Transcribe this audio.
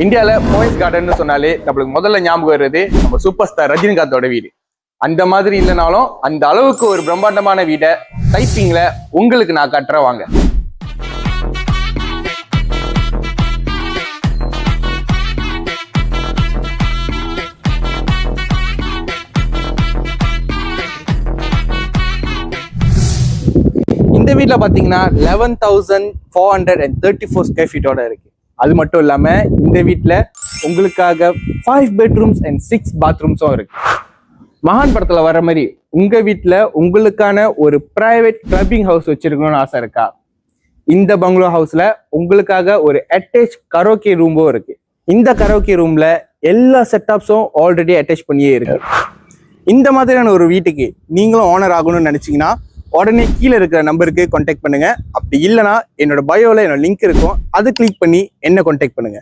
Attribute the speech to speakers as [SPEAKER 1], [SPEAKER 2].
[SPEAKER 1] இந்தியாவில் போயஸ் கார்டன் சொன்னாலே நம்மளுக்கு முதல்ல ஞாபகம் வருது நம்ம சூப்பர் ஸ்டார் ரஜினிகாந்தோட வீடு. அந்த மாதிரி இல்லைனாலும் அந்த அளவுக்கு ஒரு பிரம்மாண்டமான வீடை டைப்பிங்ல உங்களுக்கு நான் காட்டுறேன் வாங்க. இந்த வீட்டில் பார்த்தீங்கன்னா 11,434 ஸ்கொயர் ஃபீட்டோட இருக்கு. அது மட்டும் இல்லாம இந்த வீட்டில் உங்களுக்காக 5 பெட்ரூம்ஸ் அண்ட் 6 பாத்ரூம்ஸும் இருக்கு. மகான் படத்துல வர மாதிரி உங்க வீட்டில் உங்களுக்கான ஒரு பிரைவேட் கிளப்பிங் ஹவுஸ் வச்சிருக்கணும்னு ஆசை இருக்கா? இந்த பங்களோ ஹவுஸ்ல உங்களுக்காக ஒரு அட்டாச் கரோக்கே ரூமும் இருக்கு. இந்த கரோக்கே ரூம்ல எல்லா செட்டப்ஸும் ஆல்ரெடி அட்டாச் பண்ணியே இருக்கு. இந்த மாதிரியான ஒரு வீட்டுக்கு நீங்களும் ஓனர் ஆகணும்னு நினைச்சீங்கன்னா உடனே கீழே இருக்கிற நம்பருக்கு கான்டாக்ட் பண்ணுங்க. அப்படி இல்லைன்னா என்னோட பயோல என்னோட லிங்க் இருக்கும், அதை கிளிக் பண்ணி என்ன கான்டாக்ட் பண்ணுங்க.